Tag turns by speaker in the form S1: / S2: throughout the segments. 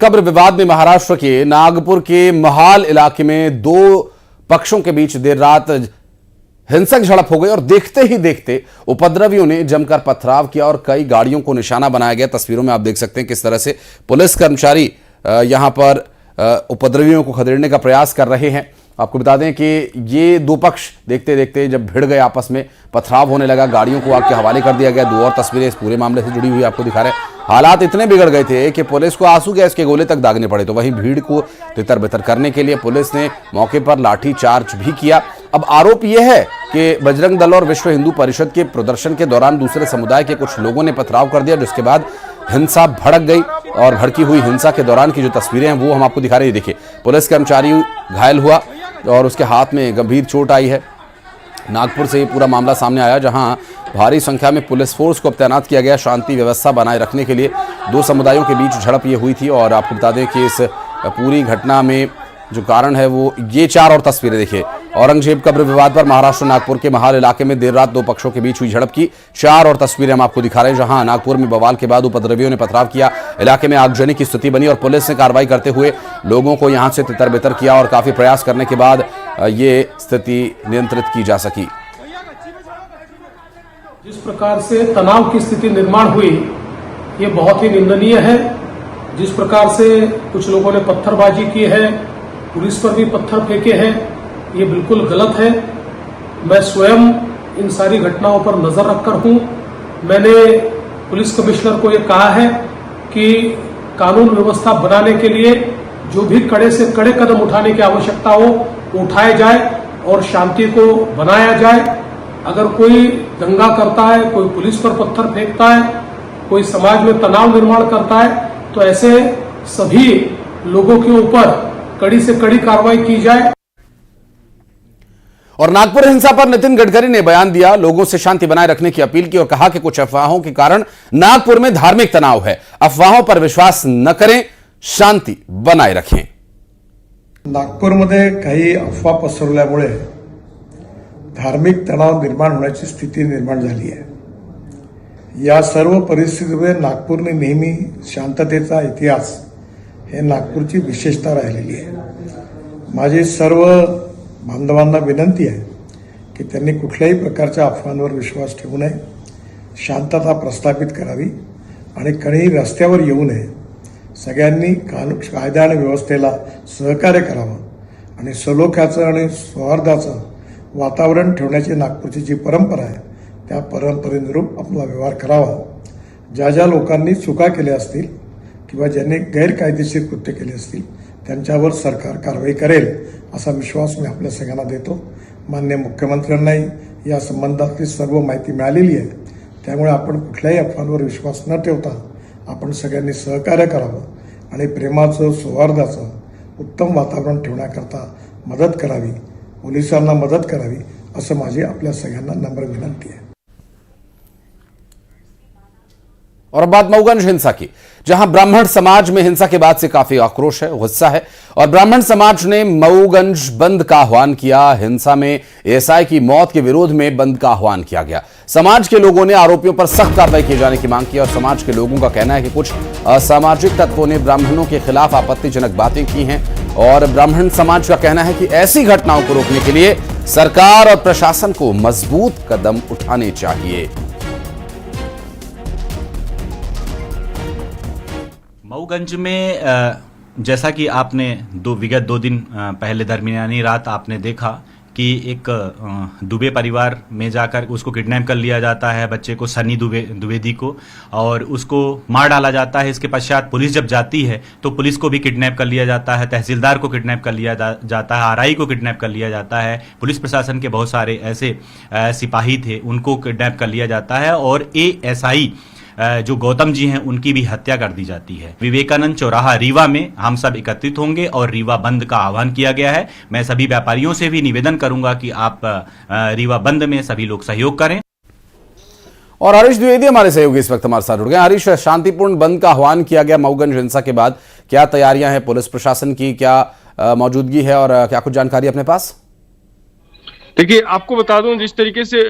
S1: कब्र विवाद में महाराष्ट्र के नागपुर के महाल इलाके में दो पक्षों के बीच देर रात हिंसक झड़प हो गई और देखते ही देखते उपद्रवियों ने जमकर पथराव किया और कई गाड़ियों को निशाना बनाया गया। तस्वीरों में आप देख सकते हैं किस तरह से पुलिस कर्मचारी यहां पर उपद्रवियों को खदेड़ने का प्रयास कर रहे हैं। आपको बता दें कि ये दो पक्ष देखते देखते जब भिड़ गए, आपस में पथराव होने लगा, गाड़ियों को आग के हवाले कर दिया गया। दो और तस्वीरें इस पूरे मामले से जुड़ी हुई आपको दिखा रहे हैं। हालात इतने बिगड़ गए थे कि पुलिस को आंसू गैस के गोले तक दागने पड़े। तो वहीं भीड़ को तितर बितर करने के लिए पुलिस ने मौके पर लाठी चार्ज भी किया। अब आरोप यह है कि बजरंग दल और विश्व हिंदू परिषद के प्रदर्शन के दौरान दूसरे समुदाय के कुछ लोगों ने पथराव कर दिया, जिसके बाद हिंसा भड़क गई और भड़की हुई हिंसा के दौरान की जो तस्वीरें हैं वो हम आपको दिखा रहे हैं। देखिए, पुलिस कर्मचारी घायल हुआ और उसके हाथ में गंभीर चोट आई है। नागपुर से ये पूरा मामला सामने आया, जहां भारी संख्या में पुलिस फोर्स को तैनात किया गया शांति व्यवस्था बनाए रखने के लिए। दो समुदायों के बीच झड़प ये हुई थी और आपको बता दें कि इस पूरी घटना में जो कारण है वो ये चार और तस्वीरें देखिए। औरंगजेब कब्र विवाद पर महाराष्ट्र नागपुर के महाल इलाके में देर रात दो पक्षों के बीच हुई झड़प की चार और तस्वीरें हम आपको दिखा रहे हैं, जहां नागपुर में बवाल के बाद उपद्रवियों ने पथराव किया, इलाके में आगजनी की स्थिति बनी और पुलिस ने कार्रवाई करते हुए लोगों को यहां से तितर बितर किया और काफी प्रयास करने के बाद ये स्थिति नियंत्रित की जा सकी।
S2: जिस प्रकार से तनाव की स्थिति निर्माण हुई ये बहुत ही निंदनीय है। जिस प्रकार से कुछ लोगों ने पत्थरबाजी की है, पुलिस पर भी पत्थर फेंके हैं, ये बिल्कुल गलत है। मैं स्वयं इन सारी घटनाओं पर नजर रखकर हूं। मैंने पुलिस कमिश्नर को ये कहा है कि कानून व्यवस्था बनाने के लिए जो भी कड़े से कड़े कदम उठाने की आवश्यकता हो वो उठाए जाए और शांति को बनाया जाए। अगर कोई दंगा करता है, कोई पुलिस पर पत्थर फेंकता है, कोई समाज में तनाव निर्माण करता है, तो ऐसे सभी लोगों के ऊपर कड़ी से कड़ी कार्रवाई की जाए।
S1: और नागपुर हिंसा पर नितिन गडकरी ने बयान दिया, लोगों से शांति बनाए रखने की अपील की और कहा कि कुछ अफवाहों के कारण नागपुर में धार्मिक तनाव है, अफवाहों पर विश्वास न करें, शांति बनाए रखें।
S3: नागपूरमध्ये काही अफवा पसरवल्यामुळे धार्मिक तणाव निर्माण होण्याची स्थिती निर्माण झाली आहे। या सर्व परिस्थितीमध्ये नागपूरने नेहमी शांततेचा इतिहास हे नागपूरची विशेषता राहिलेली आहे। माझी सर्व बांधवांना विनंती आहे की त्यांनी कुठल्याही प्रकारच्या अफवांवर विश्वास ठेवू नये, शांतता प्रस्थापित करावी आणि कोणीही रस्त्यावर येऊ नये। सगळ्यांनी कायदा आणि व्यवस्थेला सहकार्य करावं आणि सलोख्याचं आणि सौहार्दाचं वातावरण ठेवण्याची नागपूरची जी परंपरा आहे त्या परंपरेनुरूप आपला व्यवहार करावा। ज्या ज्या लोकांनी चुका केल्या असतील किंवा ज्यांनी गैरकायदेशीर कृत्य केले असतील त्यांच्यावर सरकार कारवाई करेल असा विश्वास मी आपल्या सगळ्यांना देतो। माननीय मुख्यमंत्र्यांनाही या संबंधातली सर्व माहिती मिळालेली आहे, त्यामुळे आपण कुठल्याही अफवांवर विश्वास न ठेवता आपण सगळ्यांनी सहकार्य करावं आणि प्रेमाचं सौहार्दाचं उत्तम वातावरण ठेवण्याकरता मदत करावी, पोलिसांना मदत करावी असं माझी आपल्या सगळ्यांना नम्र विनंती आहे।
S1: और अब बात मऊगंज हिंसा की, जहां ब्राह्मण समाज में हिंसा के बाद से काफी आक्रोश है, गुस्सा है और ब्राह्मण समाज ने मऊगंज बंद का आह्वान किया। हिंसा में एएसआई की मौत के विरोध में बंद का आह्वान किया गया। समाज के लोगों ने आरोपियों पर सख्त कार्रवाई किए जाने की मांग की और समाज के लोगों का कहना है कि कुछ असामाजिक तत्वों ने ब्राह्मणों के खिलाफ आपत्तिजनक बातें की हैं और ब्राह्मण समाज का कहना है कि ऐसी घटनाओं को रोकने के लिए सरकार और प्रशासन को मजबूत कदम उठाने चाहिए।
S4: मऊगंज में जैसा कि आपने विगत दो दिन पहले दरमियानी रात आपने देखा कि एक दुबे परिवार में जाकर उसको किडनैप कर लिया जाता है, बच्चे को सनी द्विवेदी को, और उसको मार डाला जाता है। इसके पश्चात पुलिस जब जाती है तो पुलिस को भी किडनैप कर लिया जाता है, तहसीलदार को किडनैप कर लिया जाता है, आरआई को किडनैप कर लिया जाता है, पुलिस प्रशासन के बहुत सारे ऐसे सिपाही थे उनको किडनैप कर लिया जाता है और एएसआई जो गौतम जी हैं उनकी भी हत्या कर दी जाती है। विवेकानंद चौराहा रीवा में हम सब एकत्रित होंगे और रीवा बंद का आह्वान किया गया है। मैं सभी व्यापारियों से भी निवेदन करूंगा कि आप रीवा बंद में सभी लोग सहयोग करें।
S1: और हरीश द्विवेदी हमारे सहयोगी इस वक्त हमारे साथ जुड़ गए। हरीश, शांतिपूर्ण बंद का आह्वान किया गया मऊगंज हिंसा के बाद, क्या तैयारियां हैं पुलिस प्रशासन की, क्या मौजूदगी है और क्या कुछ जानकारी अपने पास?
S5: देखिए, आपको बता दूं, जिस तरीके से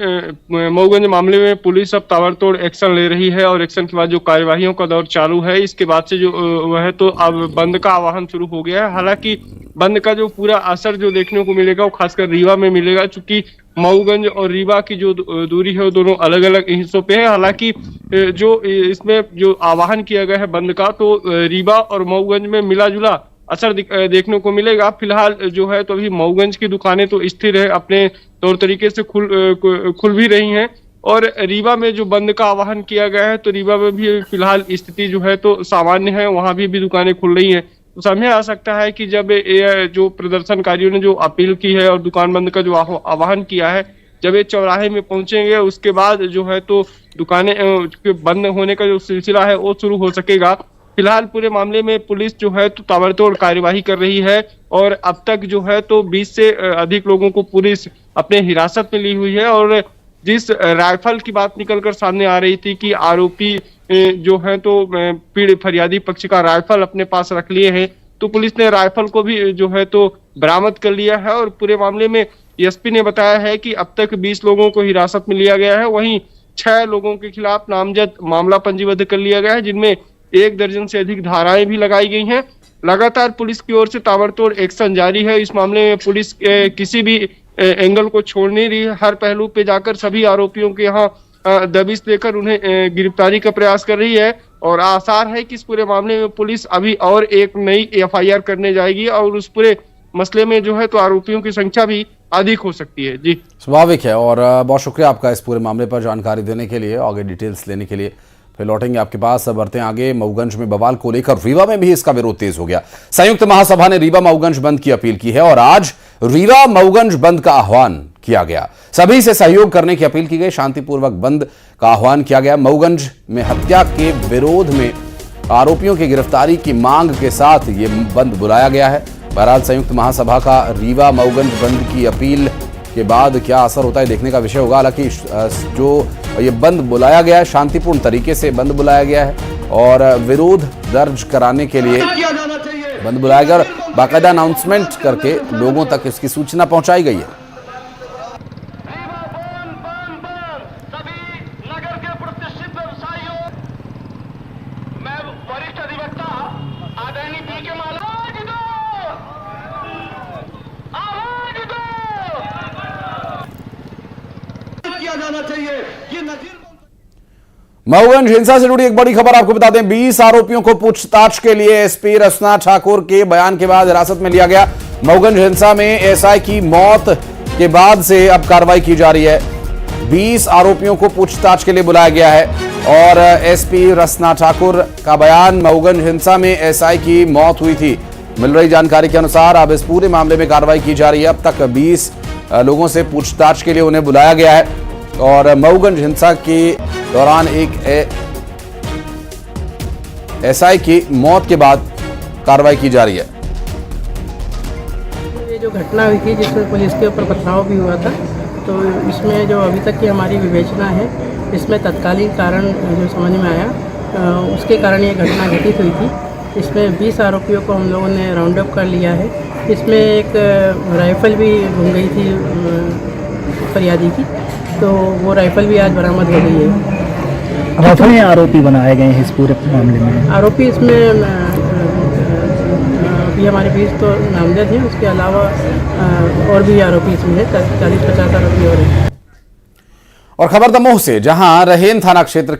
S5: मऊगंज मामले में पुलिस अब ताबड़तोड़ एक्शन ले रही है और एक्शन के बाद जो कार्यवाहियों का दौर चालू है, इसके बाद से जो वह है तो अब बंद का आह्वान शुरू हो गया है। हालांकि बंद का जो पूरा असर जो देखने को मिलेगा वो खासकर रीवा में मिलेगा, चूंकि मऊगंज और रीवा की जो दूरी है वो दोनों अलग अलग हिस्सों पे है। हालांकि जो इसमें जो आह्वान किया गया है बंद का, तो रीवा और मऊगंज में मिला जुला असर देखने को मिलेगा। फिलहाल जो है तो अभी मऊगंज की दुकानें तो स्थिर है, अपने तौर तरीके से खुल भी रही हैं, और रीवा में जो बंद का आह्वान किया गया है तो रीवा में भी फिलहाल स्थिति जो है तो सामान्य है, वहां भी दुकानें खुल रही हैं। तो समझ आ सकता है कि जब ये जो प्रदर्शनकारियों ने जो अपील की है और दुकान बंद का जो आह्वान किया है, जब ये चौराहे में पहुंचेंगे उसके बाद जो है तो दुकानें बंद होने का जो सिलसिला है वो शुरू हो सकेगा। फिलहाल पूरे मामले में पुलिस जो है तो ताबड़तोड़ कार्यवाही कर रही है और अब तक जो है तो 20 से अधिक लोगों को पुलिस अपने हिरासत में ली हुई है। और जिस राइफल की बात निकलकर सामने आ रही थी कि आरोपी जो है तो पीड़ित फरियादी पक्ष का राइफल अपने पास रख लिए हैं, तो पुलिस ने राइफल को भी जो है तो बरामद कर लिया है। और पूरे मामले में एसपी ने बताया है कि अब तक 20 लोगों को हिरासत में लिया गया है, वहीं 6 लोगों के खिलाफ नामजद मामला पंजीबद्ध कर लिया गया है, जिनमें 1 दर्जन से अधिक धाराएं भी लगाई गई हैं। लगातार पुलिस की ओर से ताबड़तोड़ एक्शन जारी है। इस मामले में पुलिस किसी भी एंगल को छोड़ नहीं रही है, हर पहलू पे जाकर सभी आरोपियों के यहाँ दबिश देकर उन्हें गिरफ्तारी का प्रयास कर रही है। और आसार है कि इस पूरे मामले में पुलिस अभी और एक नई एफआईआर करने जाएगी और उस पूरे मसले में जो है तो आरोपियों की संख्या भी अधिक हो सकती है। जी,
S1: स्वाभाविक है। और बहुत शुक्रिया आपका इस पूरे मामले पर जानकारी देने के लिए, आगे डिटेल्स लेने के लिए। फिर लौटेंगे आपके पास। अब बढ़ते हैं आगे। मऊगंज में बवाल को लेकर रीवा में भी इसका विरोध तेज हो गया। संयुक्त महासभा ने रीवा मऊगंज बंद की अपील की है और आज रीवा मऊगंज बंद का आह्वान किया गया। सभी से सहयोग करने की अपील की गई, शांतिपूर्वक बंद का आह्वान किया गया। मऊगंज में हत्या के विरोध में आरोपियों की गिरफ्तारी की मांग के साथ ये बंद बुलाया गया है। बहरहाल संयुक्त महासभा का रीवा मऊगंज बंद की अपील के बाद क्या असर होता है देखने का विषय होगा। हालांकि जो ये बंद बुलाया गया है, शांतिपूर्ण तरीके से बंद बुलाया गया है और विरोध दर्ज कराने के लिए बंद बुलाया गया और बाकायदा अनाउंसमेंट करके लोगों तक इसकी सूचना पहुंचाई गई है। मऊगंज हिंसा से जुड़ी एक बड़ी खबर आपको बता दें। 20 आरोपियों को पूछताछ के लिए एसपी रसना ठाकुर के बयान के बाद हिरासत में लिया गया। मऊगंज हिंसा में एसआई की मौत के बाद से अब कार्रवाई की जा रही है। 20 आरोपियों को पूछताछ के लिए बुलाया गया है और एसपी रसना ठाकुर का बयान, मऊगंज हिंसा में एसआई की मौत हुई थी। मिल रही जानकारी के अनुसार अब इस पूरे मामले में कार्रवाई की जा रही है। अब तक 20 लोगों से पूछताछ के लिए उन्हें बुलाया गया है और मऊगंज हिंसा के दौरान एक एसआई की मौत के बाद कार्रवाई की जा रही है।
S6: ये जो घटना हुई थी जिसमें पुलिस के ऊपर पथराव भी हुआ था, तो इसमें जो अभी तक की हमारी विवेचना है, इसमें तत्कालीन कारण जो समझ में आया उसके कारण ये घटना घटित हुई थी। इसमें 20 आरोपियों को हम लोगों ने राउंड अप कर लिया है। इसमें एक राइफल भी घूम गई थी फरियादी की, तो वो राइफल भी आज बरामद हो गई है।
S7: कितने आरोपी बनाए गए हैं इस पूरे मामले में?
S6: आरोपी इसमें अभी हमारे 20 तो नामजद हैं, उसके अलावा और भी आरोपी इसमें है, 40-50 आरोपी और हैं।
S1: और खबर दमोह से, जहां रहेन थाना क्षेत्र के